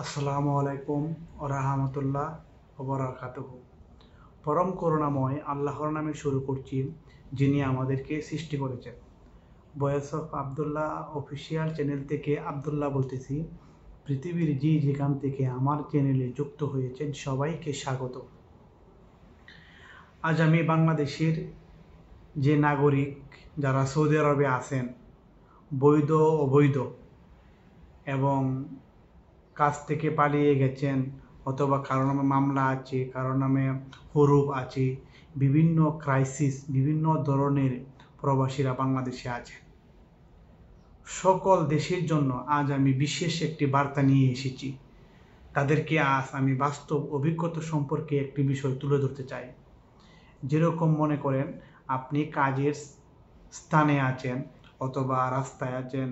আসসালামু আলাইকুম ওয়া রাহমাতুল্লাহ ওয়া বারাকাতুহু। পরম করুণাময় আল্লাহর নামে শুরু করছি, যিনি আমাদেরকে সৃষ্টি করেছেন। Voice of Abdullah official channel থেকে আব্দুল্লাহ বলতেছি। পৃথিবীর যেখান থেকে আমার চ্যানেলে যুক্ত হয়েছেন সবাইকে স্বাগত। আজ আমি বাংলাদেশের যে নাগরিক যারা সৌদি আরবে আছেন, বৈধ অবৈধ এবং কাজ থেকে পালিয়ে গেছেন, অথবা কারো নামে মামলা আছে, কারো নামে হরুপ আছে, বিভিন্ন ক্রাইসিস, বিভিন্ন ধরনের প্রবাসীরা বাংলাদেশে আছে। সকল দেশের জন্য আজ আমি বিশেষ একটি বার্তা নিয়ে এসেছি। তাদেরকে আজ আমি বাস্তব অভিজ্ঞতা সম্পর্কে একটি বিষয় তুলে ধরতে চাই। যেরকম মনে করেন আপনি কাজের স্থানে আছেন, অথবা রাস্তায় আছেন,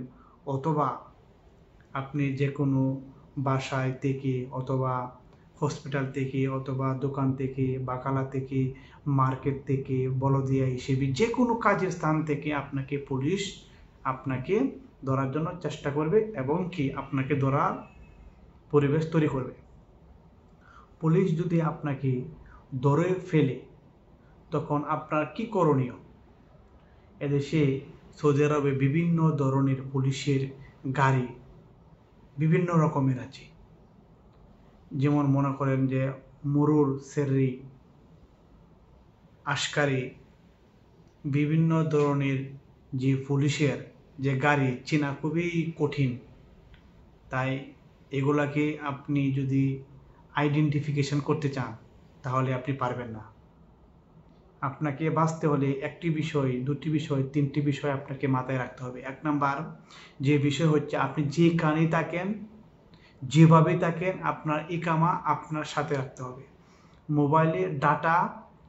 অথবা আপনি যে কোনো বাসায় থেকে, অথবা হসপিটাল থেকে, অথবা দোকান থেকে, বাকালা থেকে, মার্কেট থেকে, বলদিয়া হিসেবে যে কোনো কাজের স্থান থেকে আপনাকে পুলিশ আপনাকে ধরার জন্য চেষ্টা করবে এবং কি আপনাকে ধরার পরিবেশ তৈরি করবে। পুলিশ যদি আপনাকে ধরে ফেলে তখন আপনার কি করণীয়? এদেশে সৌদি আরবে বিভিন্ন ধরনের পুলিশের গাড়ি বিভিন্ন রকমের আছে। যেমন মনে করেন যে মুরুর, সেররি, আশকারি, বিভিন্ন ধরনের যে পুলিশের যে গাড়ি চেনা খুবই কঠিন। তাই এগুলাকে আপনি যদি আইডেন্টিফিকেশন করতে চান তাহলে আপনি পারবেন না। আপনাকে বাঁচতে হলে একটি বিষয়, দুটি বিষয়, তিনটি বিষয় আপনাকে মাথায় রাখতে হবে। এক নাম্বার যে বিষয় হচ্ছে, আপনি যেখানেই থাকেন, যেভাবে থাকেন, আপনার ইকামা আপনার সাথে রাখতে হবে। মোবাইলে ডাটা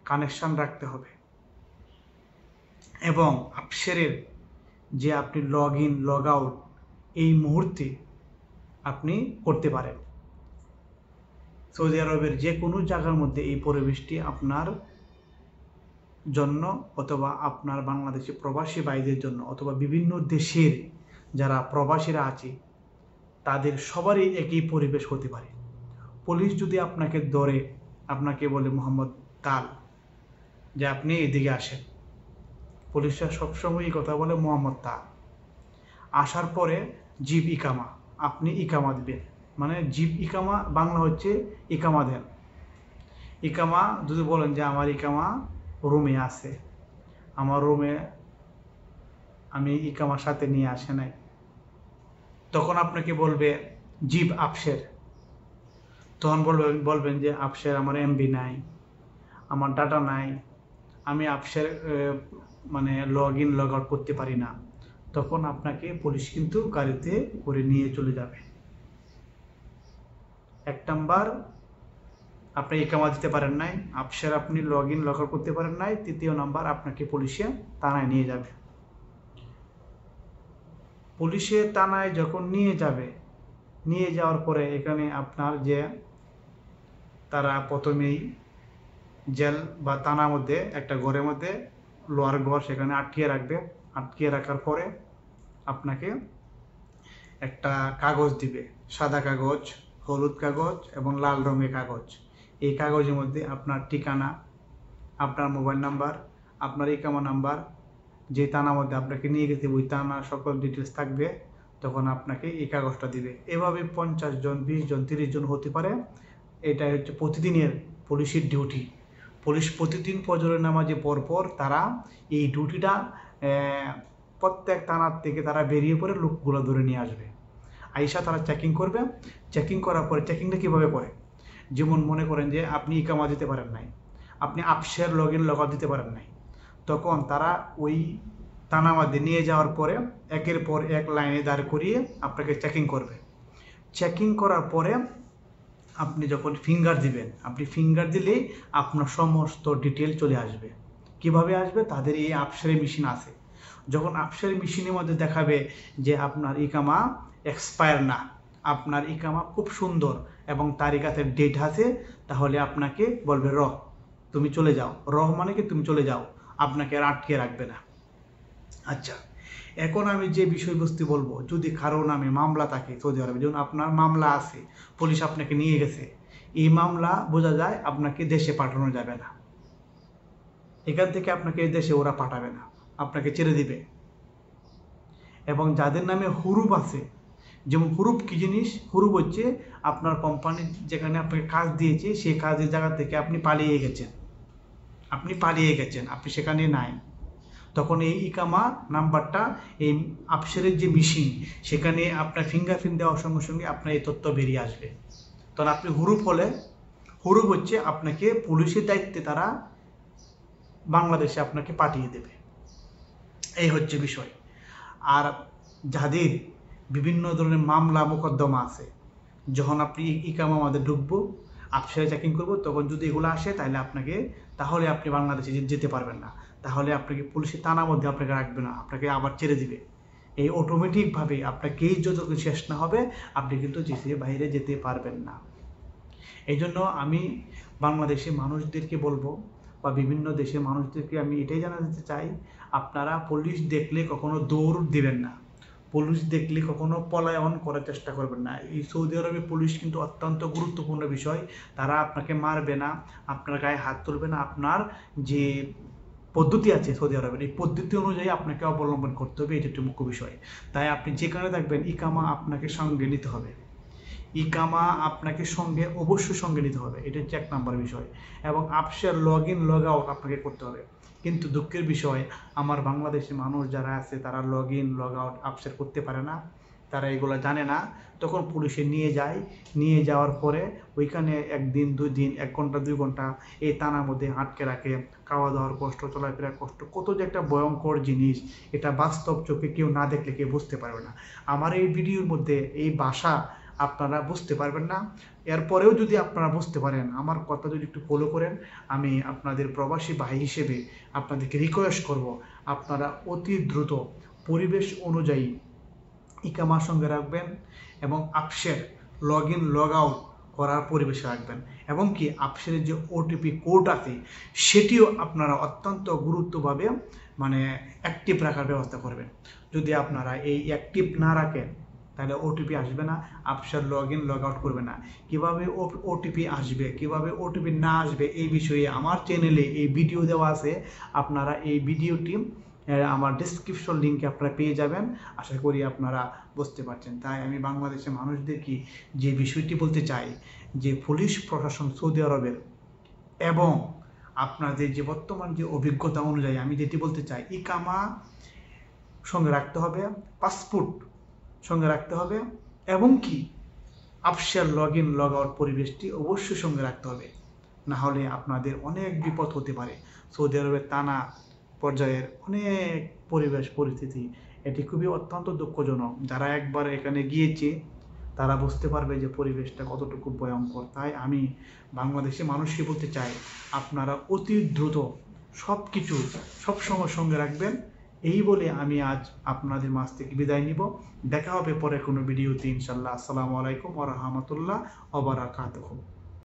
কানেকশন রাখতে হবে এবং আপসেরের যে আপনি লগ ইন লগ আউট এই মুহূর্তে আপনি করতে পারেন। সৌদি আরবের যে কোনো জায়গার মধ্যে এই পরিবেশটি আপনার জন্য, অথবা আপনার বাংলাদেশি প্রবাসী ভাইদের জন্য, অথবা বিভিন্ন দেশের যারা প্রবাসীরা আছে তাদের সবারই একই পরিবেশ হতে পারে। পুলিশ যদি আপনাকে ধরে, আপনাকে বলে মোহাম্মদ তাল যে আপনি এদিকে আসেন, পুলিশরা সবসময় কথা বলে মোহাম্মদ তাল। আসার পরে জিপ ইকামা, আপনি ইকামা দিবেন, মানে জিপ ইকামা বাংলা হচ্ছে ইকামা দেন। ইকামা যদি বলেন যে আমার ইকামা রুমে আছে, আমার রুমে আমি ইকামার সাথে নিয়ে আসে নাই, তখন আপনাকে বলবে জিপ আপসের। তখন বলবেন যে আপসের আমার এমবি নাই, আমার ডাটা নাই, আমি আপসের মানে লগ ইন লগ আউট করতে পারি না। তখন আপনাকে পুলিশ কিন্তু গাড়িতে করে নিয়ে চলে যাবে। এক নাম্বার, আপনি ইকামা দিতে পারেন নাই, আপসের আপনি লগ ইন লগ আউট করতে পারেন নাই। তৃতীয় নাম্বার, আপনাকে পুলিশে থানায় নিয়ে যাবে। পুলিশে থানায় যখন নিয়ে যাবে, নিয়ে যাওয়ার পরে এখানে আপনার যে তারা প্রথমেই জেল বা থানার মধ্যে একটা ঘরের মধ্যে, লোহার ঘর, সেখানে আটকিয়ে রাখবে। আটকিয়ে রাখার পরে আপনাকে একটা কাগজ দিবে, সাদা কাগজ, হলুদ কাগজ এবং লাল রঙের কাগজ। এই কাগজের মধ্যে আপনার ঠিকানা, আপনার মোবাইল নাম্বার, আপনার ইকামা নাম্বার, যে থানার মধ্যে আপনাকে নিয়ে গেছে ওই থানার সকল ডিটেলস থাকবে। তখন আপনাকে এই কাগজটা দিবে। এভাবে 50 জন, 20 জন, 30 জন হতে পারে। এটাই হচ্ছে প্রতিদিনের পুলিশের ডিউটি। পুলিশ প্রতিদিন ফজরের নামাজে পরপর তারা এই ডিউটিটা প্রত্যেক থানার থেকে তারা বেরিয়ে পড়ে লোকগুলো ধরে নিয়ে আসবে। আইসা তারা চেকিং করবে। চেকিং করার পরে, চেকিংটা কীভাবে করে, যেমন মনে করেন যে আপনি ইকামা দিতে পারেন নাই, আপনি আপসের লগ ইন লগ আউট দিতে পারেন নাই, তখন তারা ওই থানার মধ্যে নিয়ে যাওয়ার পরে একের পর এক লাইনে দাঁড় করিয়ে আপনাকে চেকিং করবে। চেকিং করার পরে আপনি যখন ফিঙ্গার দিবেন, আপনি ফিঙ্গার দিলেই আপনার সমস্ত ডিটেল চলে আসবে। কিভাবে আসবে? তাদের এই আপসের মেশিন আছে। যখন আপসের মেশিনের মধ্যে দেখাবে যে আপনার ইকামা এক্সপায়ার না, আপনার ইকামা খুব সুন্দর এবং তারিখাতে ডেট আছে, তাহলে আপনাকে বলবে তুমি চলে যাও। মানে কি তুমি চলে যাও, আপনাকে আর আটকে রাখবে না। আচ্ছা, এখন আমি যে বিষয়বস্তু বলবো, যদি কারো নামে মামলা থাকে সৌদি আরবে, যেমন আপনার মামলা আছে, পুলিশ আপনাকে নিয়ে গেছে, এই মামলা বোঝা যায় আপনাকে দেশে পাঠানো যাবে না, এখান থেকে আপনাকে দেশে ওরা পাঠাবে না, আপনাকে ছেড়ে দিবে। এবং যাদের নামে হুরুপ আছে, যেমন হুরুপ কি জিনিস, হুরুপ হচ্ছে আপনার কোম্পানি যেখানে আপনাকে কাজ দিয়েছে সেই কাজের জায়গা থেকে আপনি পালিয়ে গেছেন, আপনি সেখানে নাই, তখন এই ইকামা নাম্বারটা এই আফসেরের যে মেশিন সেখানে আপনার ফিঙ্গারপ্রিন্ট দেওয়ার সঙ্গে সঙ্গে আপনার এই তথ্য বেরিয়ে আসবে। তখন আপনি হুরুপ হলে, হুরুপ হচ্ছে আপনাকে পুলিশের দায়িত্বে তারা বাংলাদেশে আপনাকে পাঠিয়ে দেবে, এই হচ্ছে বিষয়। আর যাদের বিভিন্ন ধরনের মামলা মোকদ্দমা আছে, যখন আপনি ইকামা আমাদের ঢুকবো, আফসেরে চেকিং করবো, তখন যদি এগুলো আসে তাহলে আপনি বাংলাদেশে যেতে পারবেন না, তাহলে আপনাকে পুলিশের থানার মধ্যে আপনাকে রাখবে না, আপনাকে আবার ছেড়ে দিবে। এই অটোমেটিকভাবে আপনার কেস যতক্ষণ শেষ না হবে আপনি কিন্তু দেশের বাইরে যেতে পারবেন না। এই জন্য আমি বাংলাদেশি মানুষদেরকে বলবো, বা বিভিন্ন দেশের মানুষদেরকে আমি এটাই জানাতে চাই, আপনারা পুলিশ দেখলে কখনো দৌড় দিবেন না, পুলিশ দেখলে কখনো পলায়ন করার চেষ্টা করবেন না। এই সৌদি আরবে পুলিশ কিন্তু অত্যন্ত গুরুত্বপূর্ণ বিষয়, তারা আপনাকে মারবে না, আপনার গায়ে হাত তুলবে না, আপনার যে পদ্ধতি আছে সৌদি আরবের এই পদ্ধতি অনুযায়ী আপনাকে অবলম্বন করতে হবে, এটা একটি মুখ্য বিষয়। তাই আপনি যেখানে থাকবেন ইকামা আপনাকে সঙ্গে নিতে হবে, ইকামা আপনাকে অবশ্যই সঙ্গে নিতে হবে, এটা হচ্ছে 1 নম্বর বিষয়। এবং আফসের লগ ইন লগ আউট আপনাকে করতে হবে। কিন্তু দুঃখের বিষয়, আমার বাংলাদেশি মানুষ যারা আছে তারা লগ ইন লগ আউট আফসের করতে পারে না, তারা এগুলো জানে না। তখন পুলিশে নিয়ে যাওয়ার পরে ওইখানে 1 দিন 2 দিন 1 ঘন্টা 2 ঘন্টা এই থানার মধ্যে আটকে রাখে, খাওয়া দাওয়ার কষ্ট, চলাফেরার কষ্ট, কত যে একটা ভয়ঙ্কর জিনিস, এটা বাস্তব চোখে কেউ না দেখলে কেউ বুঝতে পারবে না। আমার এই ভিডিওর মধ্যে এই ভাষা আপনারা বুঝতে পারবেন না, এরপরেও যদি আপনারা বুঝতে পারেন, আমার কথা যদি একটু ফলো করেন, আমি আপনাদের প্রবাসী ভাই হিসেবে আপনাদেরকে রিকোয়েস্ট করব, আপনারা অতি দ্রুত পরিবেশ অনুযায়ী ইকামার সঙ্গে রাখবেন এবং আফসের লগ ইন লগ আউট করার পরিবেশে রাখবেন, এবং কি আফসেরের যে ওটিপি কোড আছে সেটিও আপনারা অত্যন্ত গুরুত্বভাবে অ্যাক্টিভ রাখার ব্যবস্থা করবেন। যদি আপনারা এই অ্যাক্টিভ না রাখেন তাহলে ওটিপি আসবে না, আফসের লগ ইন লগ আউট করবে না। কীভাবে ওটিপি আসবে, কীভাবে ওটিপি না আসবে, এই বিষয়ে আমার চ্যানেলে এই ভিডিও দেওয়া আছে, আপনারা এই ভিডিওটি আমার ডেসক্রিপশন লিঙ্কে আপনারা পেয়ে যাবেন, আশা করি আপনারা বুঝতে পারছেন। তাই আমি বাংলাদেশের মানুষদেরকে যে বিষয়টি বলতে চাই, যে পুলিশ প্রশাসন সৌদি আরবের এবং আপনাদের যে বর্তমান যে অভিজ্ঞতা অনুযায়ী আমি যেটি বলতে চাই, ইকামা সঙ্গে রাখতে হবে, পাসপোর্ট সঙ্গে রাখতে হবে, এবং কি আফসের লগ ইন লগ আউট পরিবেশটি অবশ্যই সঙ্গে রাখতে হবে, না হলে আপনাদের অনেক বিপদ হতে পারে। সৌদি আরবের টানা পর্যায়ের অনেক পরিস্থিতি, এটি খুবই অত্যন্ত দুঃখজনক। যারা একবার এখানে গিয়েছে তারা বুঝতে পারবে যে পরিবেশটা কতটুকু ভয়ঙ্কর। তাই আমি বাংলাদেশি মানুষকে বলতে চাই, আপনারা অতি দ্রুত সব কিছু সবসময় সঙ্গে রাখবেন। এই বলে আমি আজ আপনাদের মাঝ থেকে বিদায় নিব। দেখা হবে পরে কোনো ভিডিওতে ইনশাল্লাহ। আসসালামু আলাইকুম ওয়া রাহমাতুল্লাহ ওয়া বারাকাতুহু।